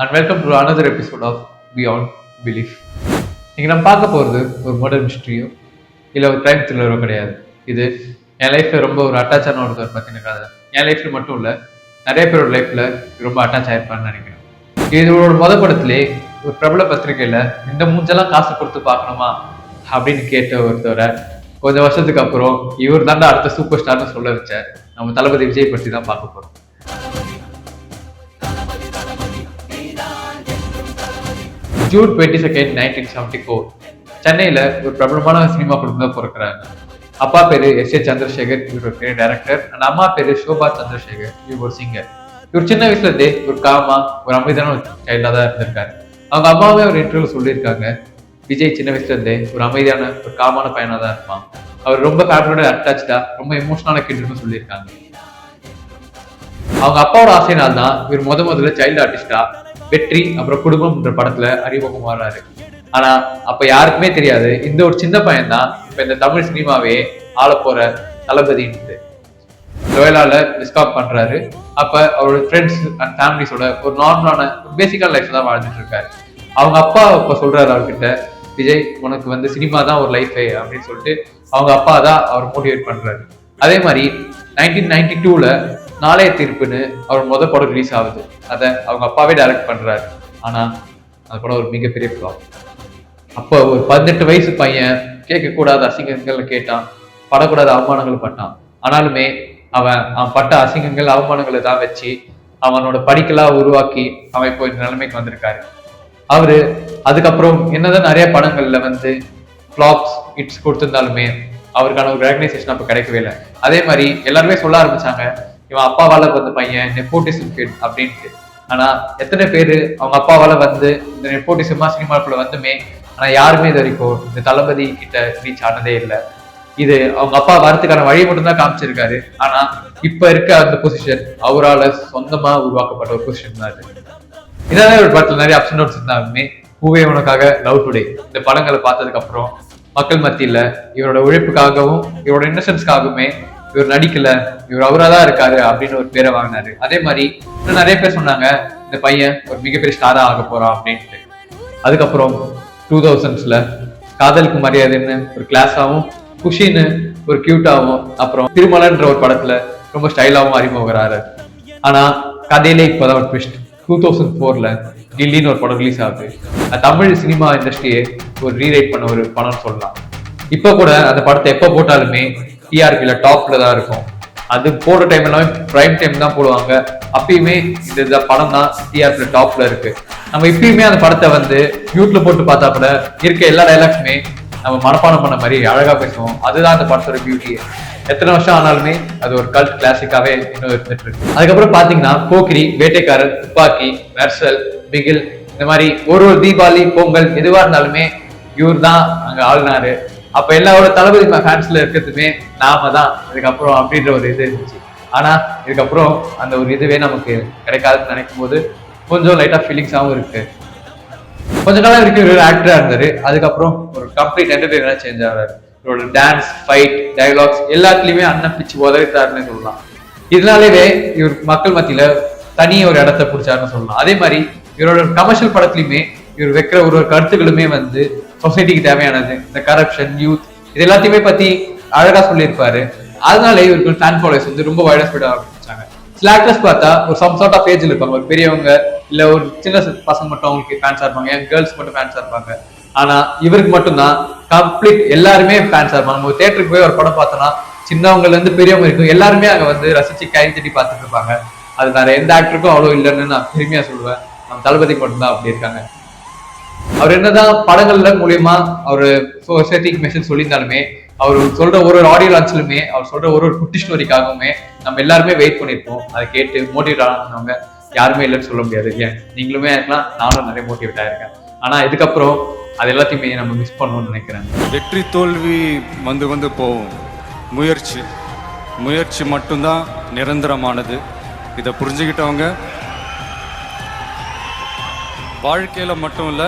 and welcome to another episode of Beyond Belief. இன்னைக்கு நம்ம பார்க்க போகிறது ஒரு மர்டர் மிஸ்ட்ரியோ இல்லை ஒரு கிரைம் த்ரில்லரோ கிடையாது. இது என் லைஃப்பில் ரொம்ப ஒரு அட்டாச்சான ஒருத்தர் பற்றின கதை. என் லைஃப்பில் மட்டும் இல்லை, நிறைய பேரோட லைஃப்பில் ரொம்ப அட்டாச் ஆயிருப்பான்னு நினைக்கிறேன். இதோட படத்திலே ஒரு பிரபல பத்திரிகையில் இந்த மூஞ்செல்லாம் காசு கொடுத்து பார்க்கணுமா அப்படின்னு கேட்ட ஒருத்தவரை கொஞ்சம் வருஷத்துக்கு அப்புறம் இவர் தாண்டா அடுத்த சூப்பர் ஸ்டார்னு சொல்ல வச்ச நம்ம தளபதி விஜய் பற்றி தான் பார்க்க போகிறோம். ஜூன் 22, 1974 சென்னையில ஒரு பிரபலமான சினிமா குடும்பம் பிறக்கிறாங்க. அப்பா பேரு S.A. சந்திரசேகர், இவர் ஒரு டைரக்டர். அண்ட் அம்மா பேரு சோபா சந்திரசேகர், இவர் ஒரு சிங்கர். இவர் சின்ன வயசுல இருந்தே ஒரு காமா ஒரு அமைதியான ஒரு சைல்டா தான் இருந்திருக்காரு. அவங்க அம்மாவே ஒரு இன்டர்வியூ சொல்லியிருக்காங்க, விஜய் சின்ன வயசுல இருந்தே ஒரு அமைதியான ஒரு காமான பையனா தான் இருப்பான், அவர் ரொம்ப ஃபேமிலியோட அட்டாச்சா ரொம்ப எமோஷனலான கிட்னு சொல்லியிருக்காங்க. அவங்க அப்பாவோட ஆசையினால் தான் இவர் முதல்ல சைல்டு ஆர்டிஸ்டா வெற்றி அப்புறம் குடும்பம்ன்ற படத்துல அறிமுகமாறாரு. ஆனா அப்ப யாருக்குமே தெரியாது இந்த ஒரு சின்ன பையன் தான் இப்ப இந்த தமிழ் சினிமாவே ஆள போற தளபதின்ட்டு. லோயலால டிஸ்கவர் பண்றாரு. அப்ப அவரோட ஃப்ரெண்ட்ஸ் அண்ட் ஃபேமிலிஸோட ஒரு நார்மலான பேசிக்கான லைஃப் தான் வாழ்ந்துட்டு இருக்காரு. அவங்க அப்பா இப்ப சொல்றாரு அவர்கிட்ட, விஜய் உனக்கு சினிமா தான் ஒரு லைஃபே அப்படின்னு சொல்லிட்டு அவங்க அப்பா தான் அவர் மோட்டிவேட் பண்றாரு. அதே மாதிரி 1992ல நாளைய தீர்ப்புன்னு அவர் படம் ரிலீஸ் ஆகுது. அதை அவங்க அப்பாவே டைரக்ட் பண்றாரு. ஆனா அந்த படம் ஒரு மிகப்பெரிய ஃபிளாப். அப்போ ஒரு 18 வயசு பையன் கேட்கக்கூடாத அசிங்கங்கள் கேட்டான், படக்கூடாத அவமானங்கள் பட்டான். ஆனாலுமே அவன் பட்ட அசிங்கங்கள் அவமானங்களை தான் வச்சு அவனோட படிக்கெல்லாம் உருவாக்கி அவன் இப்போ இந்த நிலைமைக்கு வந்திருக்காரு. அவரு அதுக்கப்புறம் என்னதான் நிறைய படங்கள்ல ஃபிளாப்ஸ் ஹிட்ஸ் கொடுத்திருந்தாலுமே அவருக்கான ஒரு ரெகனைசேஷன் அப்ப கிடைக்கவே இல்லை. அதே மாதிரி எல்லாருமே சொல்ல ஆரம்பிச்சாங்க, இவன் அப்பாவால வந்த பையன் நெப்போட்டிசம் கிட் அப்படின்ட்டு. ஆனா எத்தனை பேரு அவங்க அப்பாவால இந்த நெப்போட்டிசமா சினிமாக்குள்ள வந்துமே ஆனா யாருமே இது வரைக்கும் இந்த தளபதி கிட்ட ரீச் ஆனதே இல்லை. இது அவங்க அப்பா வரத்துக்கான வழி மட்டும் தான் காமிச்சிருக்காரு. ஆனா இப்ப இருக்க அந்த பொசிஷன் அவரால் சொந்தமா உருவாக்கப்பட்ட ஒரு பொசிஷன் தான் இது. இதான ஒரு படத்துல நிறைய அப்ஸ் அண்ட் டவுன்ஸ் இருந்தாலுமே பூவே உனக்காக, லவ் டுடே இந்த படங்களை பார்த்ததுக்கு அப்புறம் மக்கள் மத்தியில இவரோட உழைப்புக்காகவும் இவரோட இன்னசென்ஸ்க்காகவுமே இவர் நடிக்கல, இவர் அவராதான் இருக்காரு அப்படின்னு ஒரு பேரை வாங்கினாரு. அதே மாதிரி இன்னும் நிறைய பேர் சொன்னாங்க இந்த பையன் ஒரு மிகப்பெரிய ஸ்டாரா ஆக போறான் அப்படின்ட்டு. அதுக்கப்புறம் 2000ஸ்ல காதலுக்கு மரியாதைன்னு ஒரு கிளாஸாவும், குஷின்னு ஒரு கியூட்டாவும், அப்புறம் திருமலன்ற ஒரு படத்துல ரொம்ப ஸ்டைலாவும் அறிமுகறாரு. ஆனா கதையிலே இப்பதான் ஒரு ட்விஸ்ட். 2004ல கில்லின்னு ஒரு படம் ரிலீஸ் ஆகுது. தமிழ் சினிமா இண்டஸ்ட்ரியே ஒரு ரீரைட் பண்ண ஒரு படம்னு சொல்லலாம். இப்ப கூட அந்த படத்தை எப்ப போட்டாலுமே டிஆர்பில டாப்ல தான் இருக்கும். அது போடுற டைம் எல்லாமே பிரைம் டைம் தான் போடுவாங்க. அப்பயுமே இந்த படம் தான் டிஆர்பில டாப்ல இருக்கு. நம்ம இப்பயுமே அந்த படத்தை மியூட்ல போட்டு பார்த்தா கூட இருக்க எல்லா டைலாக்ஸுமே நம்ம மனப்பாடம் பண்ண மாதிரி அழகா பேசுவோம். அதுதான் அந்த படத்தோட பியூட்டியே. எத்தனை வருஷம் ஆனாலுமே அது ஒரு கல்ட் கிளாசிக்காவே இன்னும் இருந்துட்டு இருக்கு. அதுக்கப்புறம் பாத்தீங்கன்னா போக்கிரி, வேட்டைக்காரன், துப்பாக்கி, மெர்சல், பிகில் இந்த மாதிரி ஒரு தீபாவளி, பொங்கல் எதுவா இருந்தாலுமே இவர் தான் அங்க ஆளுனாரு. அப்ப எல்லாரோட தளபதி ஃபேன்ஸ்ல இருக்கிறதுமே நாம தான் இதுக்கப்புறம் அப்படின்ற ஒரு இது இருந்துச்சு. ஆனா இதுக்கப்புறம் அந்த ஒரு இதுவே நமக்கு கிடைக்காதுன்னு நினைக்கும் போது கொஞ்சம் லைட்டா ஃபீலிங்ஸாவும் இருக்கு. கொஞ்ச காலம் வரைக்கும் இவர் ஆக்டரா இருந்தாரு. அதுக்கப்புறம் ஒரு கம்ப்ளீட் என்டர்டெய்னரா சேஞ்ச் ஆகிறாரு. இவரோட டான்ஸ், ஃபைட், டைலாக்ஸ் எல்லாத்துலயுமே அண்ணன் பிச்சு உதவிட்டாருன்னு சொல்லலாம். இதனாலேயே இவர் மக்கள் மத்தியில தனி ஒரு இடத்த பிடிச்சாருன்னு சொல்லலாம். அதே மாதிரி இவரோட கமர்ஷியல் படத்துலயுமே இவர் வைக்கிற ஒரு கார்த்துகளுமே சொசைட்டிக்கு தேவையானது, இந்த கரப்ஷன், யூத் இது எல்லாத்தையுமே பத்தி அழகா சொல்லியிருப்பாரு. அதனால இவருக்கு ஃபேன் ஃபாலோவர்ஸ் ரொம்ப வைரஸ் ஸ்ப்ரெட் ஆரம்பிச்சாங்க. சில ஆக்டர்ஸ் பார்த்தா ஒரு சம் சார்ட் ஆஃப் ஏஜ்ல இருப்பாங்க, ஒரு பெரியவங்க இல்ல ஒரு சின்ன பசங்க மட்டும் அவங்களுக்கு ஃபேன்ஸா இருப்பாங்க, யங் கேர்ள்ஸ் மட்டும் ஃபேன்ஸா இருப்பாங்க. ஆனா இவருக்கு மட்டும்தான் கம்ப்ளீட் எல்லாருமே ஃபேன்ஸா இருப்பாங்க. நம்ம தியேட்டருக்கு போய் ஒரு படம் பார்த்தோம்னா சின்னவங்கல இருந்து பெரியவங்க இருக்கும், எல்லாருமே அங்க ரசிச்சு கை தட்டி பார்த்துட்டு இருப்பாங்க. அது வேற எந்த ஆக்டருக்கும் அவ்வளவு இல்லைன்னு நான் பெருமையா சொல்லுவேன். நம்ம தளபதி மட்டும்தான் அப்படி இருக்காங்க. அவர் என்னதான் படங்கள்ல மூலியமா அவரு சொசைட்டிக்கு மெசேஜ் சொல்லியிருந்தாலுமே அவர் சொல்ற ஒரு ஆடியோ லான்ச்லுமே அவர் சொல்ற ஒரு குட்டி ஸ்டோரிக்காகவுமே நம்ம எல்லாருமே வெயிட் பண்ணிருப்போம். அதை கேட்டு மோட்டிவேட் ஆனவங்க யாருமே இல்லைன்னு சொல்ல முடியாது. ஏன் நீங்களுமே இருக்கலாம், நானும் நிறைய மோட்டிவேட் ஆயிருக்கேன். ஆனா இதுக்கப்புறம் அது எல்லாத்தையுமே நம்ம மிஸ் பண்ணணும்னு நினைக்கிறேன். வெற்றி தோல்வி வந்து போகும். முயற்சி மட்டும்தான் நிரந்தரமானது. இதை புரிஞ்சுக்கிட்டவங்க வாழ்க்கையில மட்டும் இல்ல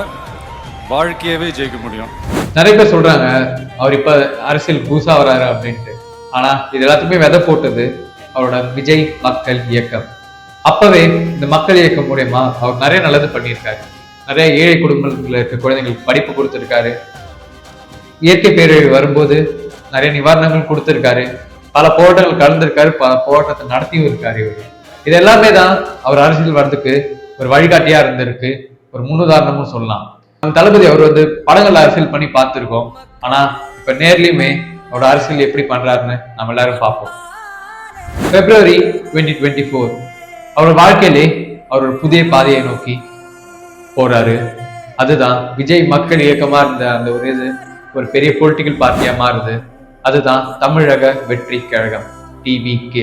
வாழ்க்கையவே ஜெயிக்க முடியும். நிறைய பேர் சொல்றாங்க அவர் இப்ப அரசியல் பூசா வராரு அப்படின்ட்டு. ஆனா இது எல்லாத்துக்குமே விதை போட்டது அவரோட விஜய் மக்கள் இயக்கம். அப்பவே இந்த மக்கள் இயக்கம் மூலியமா அவர் நிறைய நல்லது பண்ணியிருக்காரு. நிறைய ஏழை குடும்பங்கள்ல இருக்க குழந்தைங்களுக்கு படிப்பு கொடுத்திருக்காரு. இயற்கை பேரழிவு வரும்போது நிறைய நிவாரணங்கள் கொடுத்திருக்காரு. பல போராட்டங்கள் கலந்திருக்காரு, பல போராட்டத்தை நடத்தியும் இருக்காரு. இவரு இது எல்லாமே தான் அவர் அரசியல் வர்றதுக்கு ஒரு வழிகாட்டியா இருந்திருக்கு, ஒரு முன்னுதாரணமும் சொல்லலாம். நம்ம தளபதி அவர் படங்கள் அரசியல் பண்ணி பார்த்திருக்கோம். ஆனா இப்ப நேர்லயுமே அவரோட அரசியல் எப்படி பண்றாருன்னு நம்ம எல்லாரும் பார்ப்போம். February 2024 அவர் வாழ்க்கையிலே அவர் ஒரு புதிய பாதையை நோக்கி போறாரு. அதுதான் விஜய் மக்கள் இயக்கமா இருந்த அந்த ஒரு பெரிய பொலிட்டிக்கல் பார்ட்டியா மாறுது. அதுதான் தமிழக வெற்றி கழகம், TVK.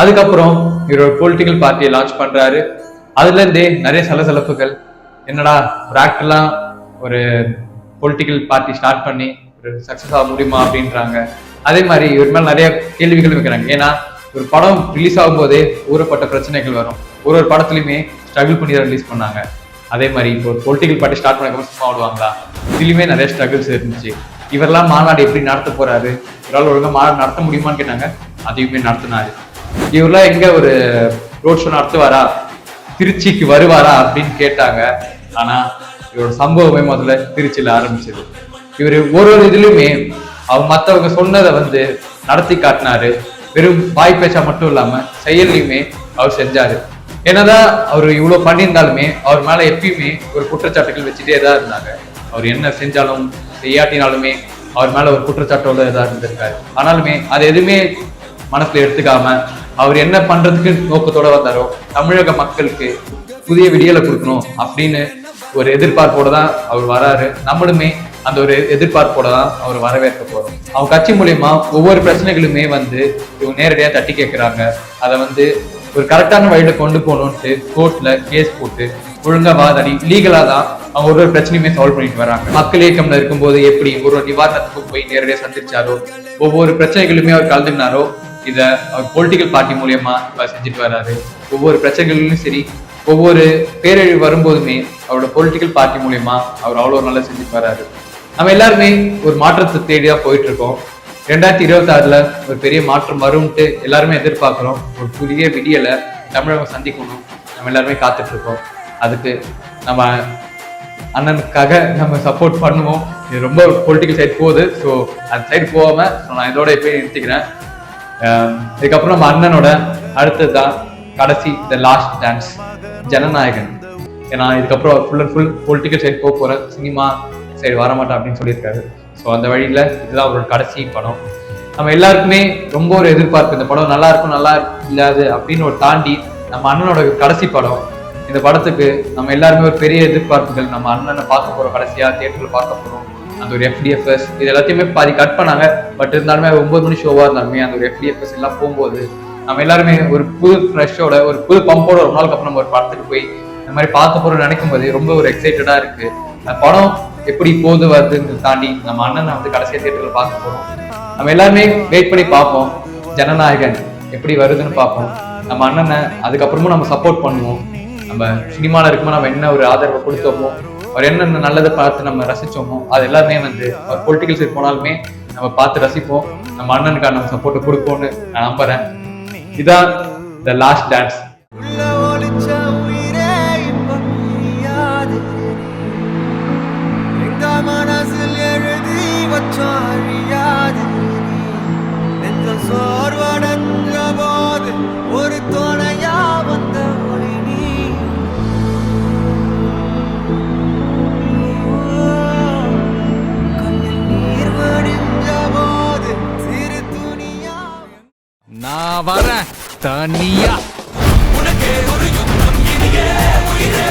அதுக்கப்புறம் இவர் ஒரு பொலிட்டிக்கல் பார்ட்டியை லான்ச் பண்றாரு. அதுல இருந்தே நிறைய சலசலப்புகள், என்னடா ஒரு ஆக்டர்லாம் ஒரு பொலிட்டிக்கல் பார்ட்டி ஸ்டார்ட் பண்ணி ஒரு சக்சஸ் ஆக முடியுமா அப்படின்றாங்க. அதே மாதிரி இவர் மேல நிறைய கேள்விகள் வைக்கிறாங்க. ஏன்னா ஒரு படம் ரிலீஸ் ஆகும் போதே ஊறப்பட்ட பிரச்சனைகள் வரும். ஒரு படத்துலயுமே ஸ்ட்ரகிள் பண்ணி தான் ரிலீஸ் பண்ணாங்க. அதே மாதிரி இப்போ ஒரு பொலிட்டிக்கல் பார்ட்டி ஸ்டார்ட் பண்ண சும்மா விடுவாங்களா? இதுலயுமே நிறைய ஸ்ட்ரகிள்ஸ் இருந்துச்சு. இவரெல்லாம் மாநாடு எப்படி நடத்த போறாரு, இவரால் ஒழுங்கா மாநாடு நடத்த முடியுமான்னு கேட்டாங்க. அதையுமே நடத்தினாரு. இவரெல்லாம் எங்க ஒரு ரோட் ஷோ நடத்துவாரா, திருச்சிக்கு வருவாரா அப்படின்னு கேட்டாங்க. ஆனா இவரோட சம்பவமே முதல்ல திருச்சியில ஆரம்பிச்சது. இவரு ஒரு இதுலயுமே அவங்க மத்தவங்க சொன்னதை நடத்தி காட்டினாரு. வெறும் வாய் பேச்சா மட்டும் இல்லாம செயல்லையுமே அவர் செஞ்சாரு. என்னதான் அவர் இவ்வளவு பண்ணியிருந்தாலுமே அவர் மேல எப்பயுமே ஒரு குற்றச்சாட்டுகள் வச்சுட்டே தான் இருந்தாங்க. அவர் என்ன செஞ்சாலும் செய்யாட்டினாலுமே அவர் மேல ஒரு குற்றச்சாட்டோட தான் இருந்திருக்காரு. ஆனாலுமே அது எதுவுமே மனசுல எடுத்துக்காம அவர் என்ன பண்றதுக்கு நோக்கத்தோட வந்தாரோ, தமிழக மக்களுக்கு புதிய விடியலை கொடுக்கணும் அப்படின்னு ஒரு எதிர்பார்ப்போட தான் அவர் வராரு. நம்மளுமே அந்த ஒரு எதிர்பார்ப்போட தான் அவர் வரவேற்க போறோம். அவங்க கட்சி மூலியமா ஒவ்வொரு பிரச்சனைகளுமே இவங்க நேரடியா தட்டி கேட்கிறாங்க. அதை ஒரு கரெக்டான வழியில கொண்டு போகணும்ட்டு கோர்ட்ல கேஸ் போட்டு ஒழுங்கா வாதாடி லீகலா தான் அவங்க ஒரு பிரச்சனையுமே சால்வ் பண்ணிட்டு வராங்க. மக்கள் இயக்கம்ல இருக்கும்போது எப்படி ஒரு நிவாரணத்துக்கு போய் நேரடியா சந்திச்சாரோ, ஒவ்வொரு பிரச்சனைகளுமே அவர் கலந்துனாரோ, இத அவர் பொலிட்டிக்கல் பார்ட்டி மூலியமா செஞ்சுட்டு வர்றாரு. ஒவ்வொரு பிரச்சனைகளிலும் சரி, ஒவ்வொரு பேரழிவு வரும்போதுமே அவரோட பொலிட்டிக்கல் பார்ட்டி மூலியமா அவர் அவ்வளவு நல்லா செஞ்சுட்டு வர்றாரு. நம்ம எல்லாருமே ஒரு மாற்றத்தை தேடிதான் போயிட்டு இருக்கோம். 2026 ஒரு பெரிய மாற்றம் வரும்ட்டு எல்லாருமே எதிர்பார்க்கிறோம். ஒரு புதிய விடியலை தமிழகம் சந்திக்கணும் நம்ம எல்லாருமே காத்துட்டு இருக்கோம். அதுக்கு நம்ம அண்ணனுக்காக நம்ம சப்போர்ட் பண்ணுவோம். இது ரொம்ப பொலிட்டிக்கல் சைட் போகுது. ஸோ அந்த சைடு போகாம நான் இதோட போய் நிறுத்திக்கிறேன். இதுக்கப்புறம் நம்ம அண்ணனோட அடுத்தது தான் கடைசி த லாஸ்ட் டான்ஸ், ஜனநாயகன். ஏன்னா இதுக்கப்புறம் full and full political side போக போற, சினிமா சைடு வரமாட்டேன் அப்படின்னு சொல்லியிருக்காரு. ஸோ அந்த வழியில இதுதான் அவரோட கடைசி படம். நம்ம எல்லாருக்குமே ரொம்ப ஒரு எதிர்பார்ப்பு, இந்த படம் நல்லா இருக்கும் நல்லா இல்லாது அப்படின்னு ஒரு தாண்டி நம்ம அண்ணனோட கடைசி படம். இந்த படத்துக்கு நம்ம எல்லாருமே ஒரு பெரிய எதிர்பார்ப்புகள். நம்ம அண்ணனை பார்க்க போறோம், கடைசியா தியேட்டர்ல பார்க்க போறோம். அந்த ஒரு FDFS இது எல்லாத்தையுமே பாதி கட் பண்ணாங்க. பட் இருந்தாலுமே 9 மணி ஷோவா இருந்தாலுமே அந்த ஒரு FDFS எல்லாம் போகும்போது நம்ம எல்லாருமே ஒரு புது ஃப்ரெஷ்ஷோட, ஒரு புது பம்போட ஒரு நாளுக்கு அப்புறம் நம்ம ஒரு படத்துக்கு போய் இந்த மாதிரி பார்க்க போறோம்னு நினைக்கும் போது ரொம்ப ஒரு எக்ஸைட்டடா இருக்கு. அந்த படம் எப்படி போது வருதுன்னு தாண்டி நம்ம அண்ணனை கடைசியா தியேட்டர்ல பார்க்க போறோம். நம்ம எல்லாருமே வெயிட் பண்ணி பார்ப்போம். ஜனநாயகன் எப்படி வருதுன்னு பார்ப்போம். நம்ம அண்ணனை அதுக்கப்புறமும் நம்ம சப்போர்ட் பண்ணுவோம். நம்ம சினிமால இருக்கும்போது நம்ம என்ன ஒரு ஆதரவை கொடுத்தோமோ, அவர் என்னென்ன நல்லதை பார்த்து நம்ம ரசிச்சோமோ, அது எல்லாமே அவர் பொலிட்டிக்கல் சைட் போனாலுமே நம்ம பார்த்து ரசிப்போம். நம்ம அண்ணனுக்கான நம்ம சப்போர்ட் கொடுப்போம்னு நான் நம்புறேன். இதான் த லாஸ்ட் டான்ஸ். ஒரு துணையா வந்த நான் வரேன் தனியா. உனக்கே ஒரு யுத்தம் இனியே உயிரே